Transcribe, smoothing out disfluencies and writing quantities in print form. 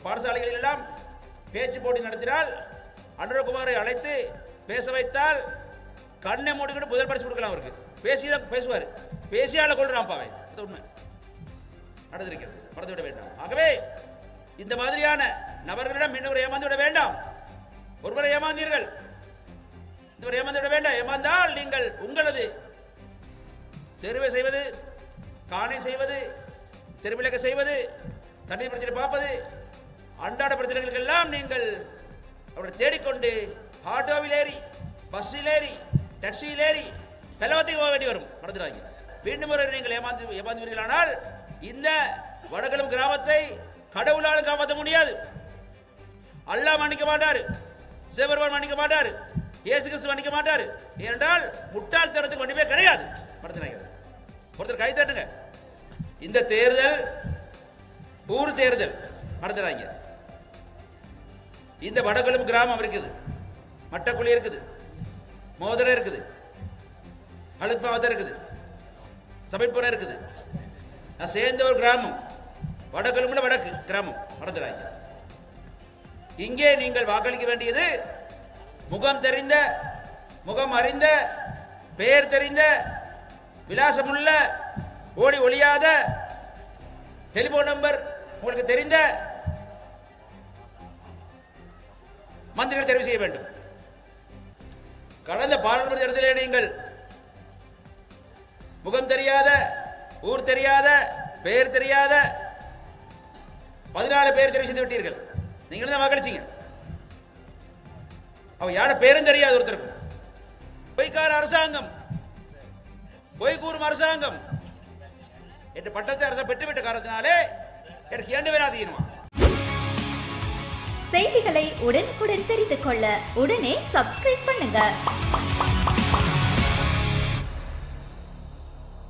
பாடசாலைகளில் எல்லாம் பேச்சு போட்டி நடத்தினால் அனுரகுமாரை அழைத்து பேச வைத்தால் கண்ணை மூடிக்கிட்டு முதல் பரிசு கொடுக்கலாம். அவருக்கு பேசிதான் பேசுவார், பேசியால கொள்றான் பாவை. அது உண்மை நடந்திருக்கிறது, மறந்துவிட வேண்டாம். ஆகவே இந்த மாதிரியான நபர்களிடம் இன்னொரு ஏமாந்து விட வேண்டாம். ஒருவரை ஏமாந்தீர்கள், இந்த ஏமாந்து விட வேண்டாம். ஏமாந்தால் நீங்கள் உங்களது தெருவை செய்வது, காணை செய்வது, தெருவிளக்க செய்வது, தண்ணீர் பிரச்சனை பார்ப்பது, அன்றாட பிரச்சனைகளுக்கெல்லாம் நீங்கள் அவரை தேடிக்கொண்டு ஆட்டோவில் ஏறி, பஸ்ஸில் ஏறி, டாக்ஸியில் ஏறி பெலவத்துக்கு போக வேண்டி வரும். மறந்துடாங்க. மீண்டும் ஒரு நீங்கள் ஏமாந்துவீர்களானால் இந்த வடகலம் கிராமத்தை கடவுளால் காப்பாற்ற முடியாது. அல்லாஹ் மன்னிக்க மாட்டார், சிவபெருமான் மன்னிக்க மாட்டார், இயேசு கிறிஸ்து மன்னிக்க மாட்டார். ஏனென்றால் முட்டாள்தனத்துக்கு ஒன்றுமே கிடையாது. மறந்துடாங்க. ஒருத்தர் கை தட்டுங்க. இந்த தேர்தல் ஊர் தேர்தல். மறந்துடாங்க. இந்த வடகலம் கிராமம் இருக்குது, மட்டக்குழி இருக்குது, மோதரை இருக்குது, அழுத்மாவதம் இருக்குது, சபைப்புறம் இருக்குது. நான் சேர்ந்த ஒரு கிராமம் வடகலும்ல வடக்கு கிராமம். மறந்துடாங்க. இங்கே நீங்கள் வாக்களிக்க வேண்டியது முகம் தெரிந்த, முகம் அறிந்த, பெயர் தெரிந்த, விலாசமுள்ள, ஓடி ஒளியாத, டெலிபோன் நம்பர் உங்களுக்கு தெரிந்த மந்திரிகள் தெரிவு செய்ய வேண்டும். கடந்த பாராளுமன்ற தேர்தலில் நீங்கள் முகம் தெரியாத, ஊர் தெரியாத, பெயர் தெரியாத 14 பேர் தெரிவு செய்து விட்டீர்கள். நீங்கள் தான் வாக்களிச்சீங்க. அவ யார பேரும் தெரியாது ஒருத்தருக்கு. பொய்க்கார அரசாங்கம், பொய் கூறும் அரசாங்கம் என்ற பட்டத்தை அரசு பெற்றுவிட்ட காரணத்தினாலே எனக்கு 2 பேர் அதிகமா. செய்திகளை உடனுக்குடன் தெரிந்து கொள்ள உடனே சப்ஸ்கிரைப் பண்ணுங்க.